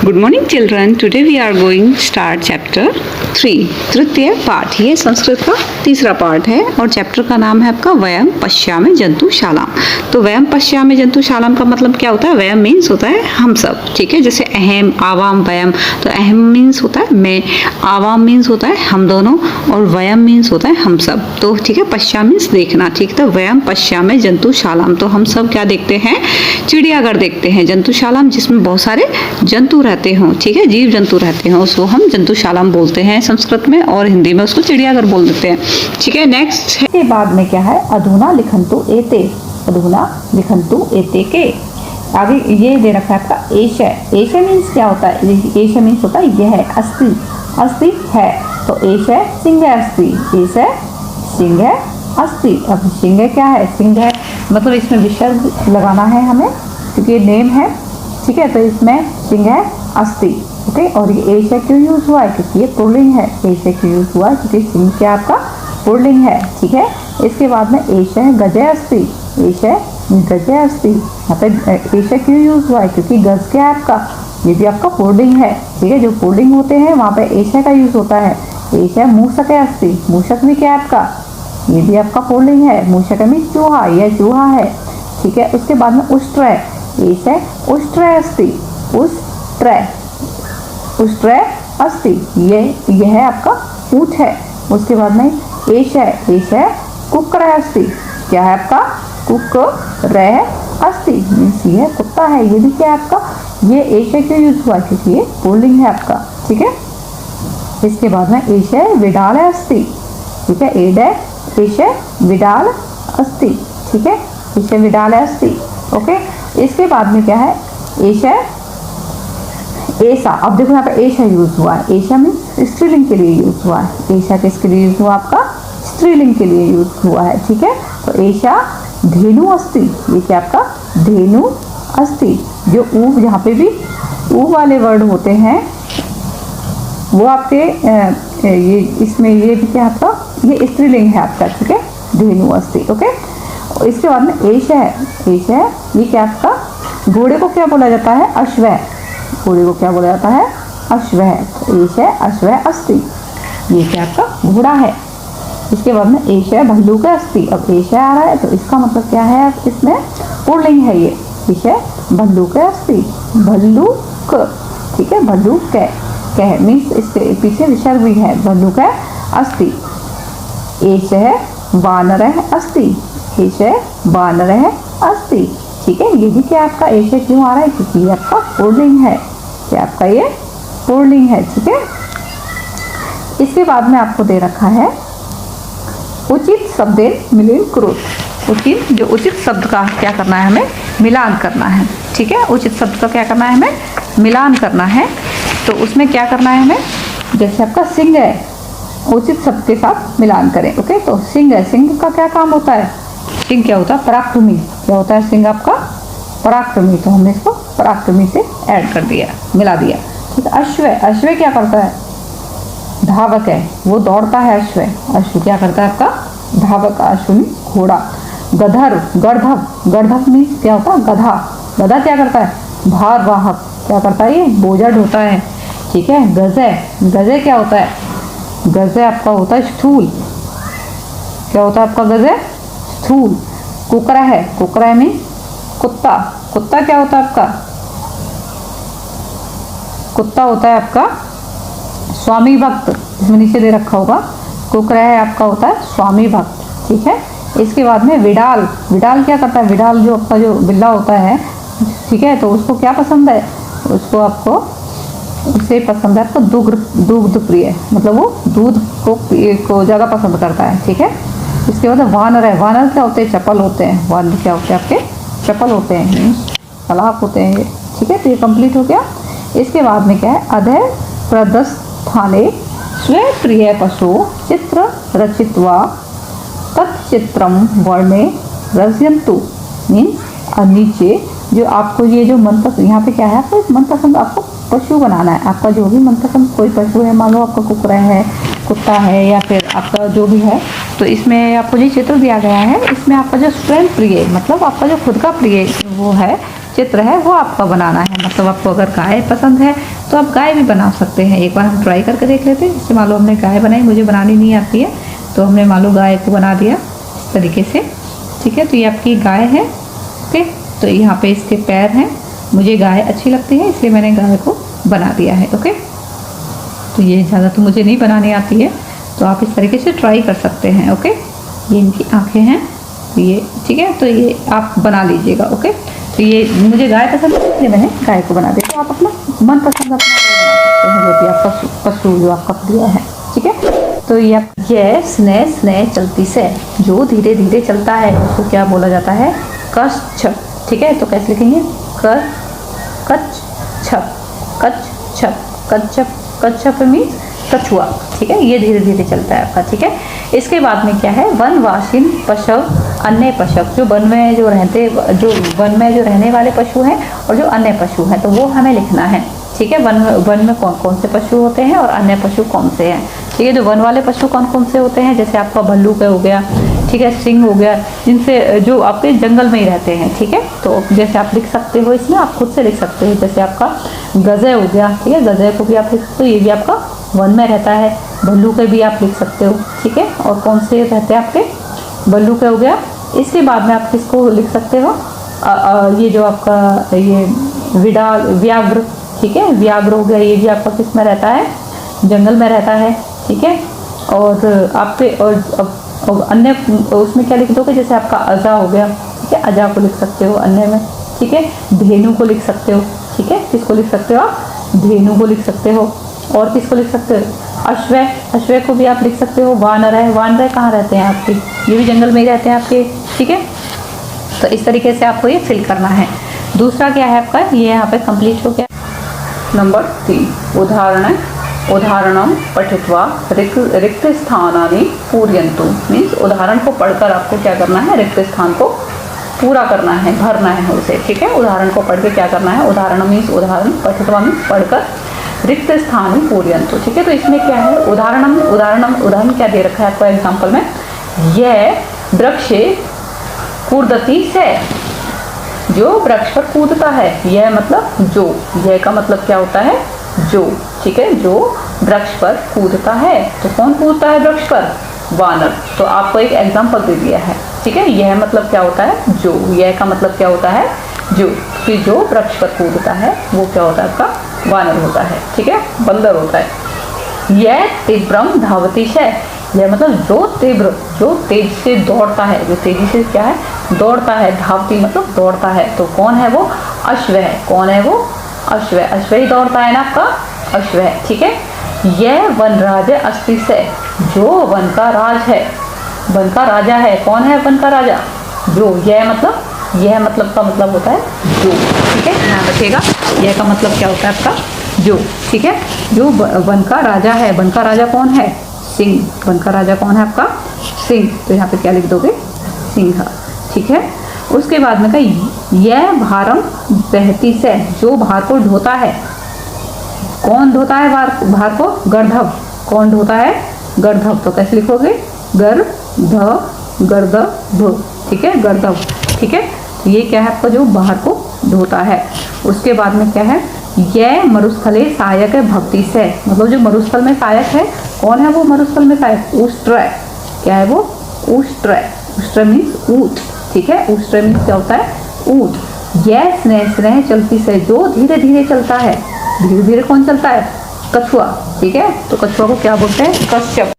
Good morning children, today we are going start chapter 3 तृतीय पाठ। ये संस्कृत का तीसरा पार्ट है और चैप्टर का नाम है आपका वयम पश्यामि जंतुशालाम। तो वयम पश्यामि जंतुशालाम का मतलब क्या होता है? वयम मीन्स होता है हम सब, ठीक है। जैसे अहम, आवाम, वयम, तो अहम मीन्स होता है मैं, आवाम मीन्स होता है हम दोनों, और वयम मीन्स होता है हम सब। तो ठीक है, पश्या मीन्स देखना, ठीक है। तो वयम पश्यामि जंतुशालाम, तो हम सब क्या देखते हैं? चिड़ियाघर देखते हैं। जंतुशालाम जिसमें बहुत सारे जंतु रहते हों, ठीक है, जीव जंतु रहते हों, उसको हम जंतुशालाम बोलते हैं संस्कृत में, और हिंदी में उसको चिड़ियाघर बोल देते हैं, ठीक है। नेक्स्ट है के बाद में क्या है? अधुना लिखन्तु एते, अधुना लिखन्तु एते के आगे ये दे रखा है आपका एश है। एश मीन्स क्या होता है? एश मीन्स होता है यह है, अस्थि, अस्थि है। तो एश है सिंह है अस्थि, एश है सिंह है अस्थि। अब सिंह क्या है? सिंह है मतलब इसमें विसर्ग लगाना है हमें क्योंकि ये नेम है, ठीक है। तो इसमें सिंह है अस्थि, ओके। और ये एश क्यों यूज हुआ है? क्योंकि ये पुल्लिंग है। एश क्यों यूज हुआ है? क्योंकि सिंह क्या आपका पुल्लिंग है, ठीक है। इसके बाद में एश है गजे अस्थि, एश है गजे अस्थि। यहाँ पे एश क्यों यूज हुआ है? क्योंकि गज क्या है आपका? ये भी आपका पुल्लिंग है, ठीक है। जो पुल्लिंग होते हैं वहाँ पे एश का यूज होता है। एश है मूषक है अस्थि, मूषक भी क्या है आपका? ये भी आपका पुल्लिंग है। मूषक मीन्स चूहा, यह चूहा है, ठीक है। उसके बाद में उष्ट्र है, एश है उष्ट्र अस्थि, उष्ट्र, उष्ट्र अस्थि, ये है आपका ऊँट है। उसके बाद में एश है कुक्र अस्थि, क्या है आपका? कुक्र अस्थि मीन्स ये कुत्ता है। ये भी क्या है आपका? ये एश क्यों यूज हुआ? क्योंकि ये पुल्लिंग है आपका, ठीक है। इसके बाद में एश है विडाल अस्थि, ठीक है। एश है विडाल अस्थि, ठीक है। एश है विडाल अस्थि, ओके। इसके बाद में क्या है? एश है ऐसा। अब देखो यहाँ पे ऐसा यूज हुआ है। ऐसा मीन्स स्त्रीलिंग के लिए यूज हुआ है। ऐसा किसके लिए यूज हुआ? आपका स्त्रीलिंग के लिए यूज हुआ है, ठीक है। तो ऐसा धेनु अस्थि, ये क्या आपका? धेनु अस्थि। जो ऊ, जहाँ पे भी ऊ वाले वर्ड होते हैं वो आपके ये इसमें ये भी क्या आपका? ये स्त्रीलिंग है आपका, ठीक है। धेनु अस्थि, ओके। इसके बाद में एश है, एश है ये क्या आपका? घोड़े को क्या बोला जाता है? अश्व। घोड़े को क्या बोला जाता है? अश्व। तो एश है अश्व अस्थि, ये क्या आपका? घोड़ा है। इसके बाद में एश है भल्लूक अस्थि। अब एश आ रहा है तो इसका मतलब क्या है? इसमें पुल्लिंग है ये, एश है भल्लूक अस्थि, भल्लूक, ठीक है। भल्लूक कह मीन्स इसके पीछे विसर्ग भी है, भल्लूक अस्थि। एश है वानर है अस्थि, एश है वानर है अस्थि, ठीक है। ये भी क्या आपका? एश क्यों आ रहा है? क्योंकि ये आपका पुल्लिंग है, क्या आपका? ये पुल्लिंग है, ठीक है। इसके बाद में आपको दे रखा है उचित शब्देन मिलिन कुरुत। उचित, जो उचित शब्द का क्या करना है? हमें मिलान करना है, ठीक है। उचित शब्द का क्या करना है? हमें मिलान करना है। तो उसमें क्या करना है हमें? जैसे आपका सिंह है, उचित शब्द के साथ मिलान करें, ओके। तो सिंह है, सिंह का क्या काम होता है? सिंह क्या होता है? पराक्रमी। क्या होता है सिंह आपका? पराक्रमी। तो हमने इसको पराक्रमी से ऐड कर दिया, मिला दिया, ठीक है। अश्व, अश्व क्या करता है? धावक है, वो दौड़ता है अश्व। अश्व क्या करता है आपका? धावक। अश्व में घोड़ा। गधर्व, गर्धव, गर्धव मीन्स क्या होता है? गधा। गधा क्या करता है? भार वाहक। क्या करता है? ये बोझा ढोता है, ठीक है। गजे, गजे क्या होता है? गजे आपका होता है स्थूल। क्या होता है आपका? गजे स्थूल। कुकरा है, कुकरा मीन्स कुत्ता। कुत्ता क्या होता है आपका? कुत्ता होता है आपका स्वामी भक्त, इसमें नीचे दे रखा होगा। कुकरा है आपका होता है स्वामी भक्त, ठीक है। इसके बाद में विडाल, विडाल क्या करता है? विडाल जो आपका जो बिल्ला होता है, ठीक है। तो उसको क्या पसंद है? उसको आपको उसे पसंद है आपको दुग्ध प्रिय, मतलब वो दूध को ज़्यादा पसंद करता है, ठीक है। इसके बाद वानर है, वानर क्या होते हैं? चपल होते हैं। वानर क्या होते हैं आपके? चपल होते हैं, चालाक होते हैं ये, ठीक है। तो ये कंप्लीट हो गया। इसके बाद में क्या है? अधः प्रदस्थाने स्वे प्रिय पशु चित्र रचित्वा तत्चित्रम वर्णे रचयन्तु मीन्स नीचे जो आपको ये जो मनपसंद, यहाँ पे क्या है? आपको मनपसंद आपको पशु बनाना है। आपका जो भी मनपसंद कोई पशु है, मान लो आपका कुकरा है, कुत्ता है, या फिर आपका जो भी है, तो इसमें आपको जो चित्र दिया गया है, इसमें आपका जो स्वयं प्रिय मतलब आपका जो खुद का प्रिय वो है, चित्र है वो आपका बनाना है। मतलब आपको अगर गाय पसंद है तो आप गाय भी बना सकते हैं। एक बार हम ट्राई करके देख लेते हैं। जैसे मान लो हमने गाय बनाई, मुझे बनानी नहीं आती है, तो हमने मान लो गाय को बना दिया इस तरीके से। ठीक है, तो ये आपकी गाय है। ओके, तो यहाँ पे इसके पैर हैं। मुझे गाय अच्छी लगती है इसलिए मैंने गाय को बना दिया है। ओके, तो ये ज़्यादा तो मुझे नहीं बनानी आती है, तो आप इस तरीके से ट्राई कर सकते हैं। ओके, ये इनकी आंखें हैं, ये ठीक है, तो ये आप बना लीजिएगा। ओके, तो ये मुझे गाय पसंद है इसलिए मैंने गाय को बना दिया। तो आप अपना मनपसंद अपना बना सकते हैं, जो भी आपका पशु जो आपका प्रिय है। ठीक है, तो ये स्नेह स्नेह चलती से, जो धीरे धीरे चलता है उसको क्या बोला जाता है? कच्छ। ठीक है, तो कैसे लिखेंगे? कच्छप, कच्छप, कच्छप, कच्छप मीन्स कछुआ। ठीक है, ये धीरे धीरे चलता है आपका। ठीक है, इसके बाद में क्या है? वनवासिन पशु अन्य पशु, जो वन में जो रहने वाले पशु हैं और जो अन्य पशु हैं, तो वो हमें लिखना है। ठीक है, वन में कौन कौन से पशु होते हैं और अन्य पशु कौन से हैं। ठीक है, जो वन वाले पशु कौन कौन से होते हैं? जैसे आपका भल्लू का हो गया, ठीक है, सिंह हो गया, जिनसे जो आपके जंगल में ही रहते हैं। ठीक है, तो जैसे आप लिख सकते हो इसमें, आप खुद से लिख सकते हो। जैसे आपका गधे हो गया, ठीक है, गधे को भी आप लिख सकते हो, ये भी आपका वन में रहता है। भल्लू के भी आप लिख सकते हो। ठीक है, और कौन से रहते हैं आपके? भल्लू के हो गया। इसके बाद में आप किसको लिख सकते हो? ये जो आपका ये व्याघ्र, ठीक है, व्याघ्र हो गया, ये भी आपका किस में रहता है? जंगल में रहता है। ठीक है, और आपके और अन्य उसमें क्या लिख दोगे? जैसे आपका अजा हो गया, ठीक है, अजा को लिख सकते हो अन्य में। ठीक है, धेनु को लिख सकते हो। ठीक है, किसको लिख सकते हो आप? धेनु को लिख सकते हो। और किसको लिख सकते हो? अश्वय, अश्वय को भी आप लिख सकते हो। वानर है, वानर कहाँ रहते हैं आपके? ये भी जंगल में ही रहते हैं आपके। ठीक है, तो इस तरीके से आपको ये फिल करना है। दूसरा क्या है आपका? ये यहाँ पे कंप्लीट हो गया। नंबर 3 उदाहरणम पठित्वा रिक्त स्थानानि पूरयन्तु। मीन्स उदाहरण को पढ़कर आपको क्या करना है? रिक्त स्थान को पूरा करना है, भरना है उसे। ठीक है, उदाहरण को पढ़ के क्या करना है? उदाहरण मीन्स उदाहरण, पठित्वा मीन्स पढ़कर, रिक्त स्थान पूरयन्तु। ठीक है, तो इसमें क्या है? उदाहरण क्या दे रखा है आपको एग्जाम्पल में? यह वृक्ष कूदती से, जो वृक्ष पर कूदता है। यह मतलब जो, यह का मतलब क्या होता है? जो। ठीक है, जो वृक्ष पर कूदता है। तो कौन कूदता है वृक्ष पर? वानर। तो आपको एक एग्जाम्पल दे दिया है। ठीक है, यह मतलब क्या होता है? जो। यह का मतलब क्या होता है? जो। कि जो वृक्ष पर कूदता है वो क्या होता है? आपका वानर होता है। ठीक है, बंदर होता है। यह तीव्रम धावती है, यह मतलब जो तीव्र, जो तेज से दौड़ता है, जो तेजी से क्या है? दौड़ता है। धावती मतलब दौड़ता है। तो कौन है वो? अश्व है। कौन है वो? अश्व। अश्व ही दौड़ता है ना आपका, अश्व है। ठीक है, यह वनराज अस्ति से, जो वन का राज है, वन का राजा है। कौन है वन का राजा? जो। यह मतलब का मतलब होता है जो। ठीक है, ध्यान रखिएगा, यह का मतलब क्या होता है आपका? जो। ठीक है, जो वन का राजा है। वन का राजा कौन है? सिंह। वन का राजा कौन है आपका? सिंह। तो यहाँ पे क्या लिख दोगे? सिंह। ठीक है, उसके बाद में कहा यह भारम बहती से, जो भार को ढोता है। कौन ढोता है भार को? गर्दभ। कौन ढोता है? गर्दभ। तो कैसे लिखोगे? गर्दभ। ठीक है, गर्दभ। ठीक है, ये क्या है आपका? जो बाहर को ढोता है। उसके बाद में क्या है? यह मरुस्थले सहायक है भक्ति से, मतलब जो मरुस्थल में सहायक है। कौन है वो मरुस्थल में सहायक? उष्ट्र। क्या है वो? उष्ट्र। उष्ट्र मीन्स ऊंट। ठीक है, उष्ट्र मीन्स क्या होता है? ऊंट। यह स्नेह चलती से, जो धीरे धीरे चलता है। धीरे धीरे कौन चलता है? कछुआ। ठीक है, तो कछुआ को क्या बोलते हैं? कच्छप।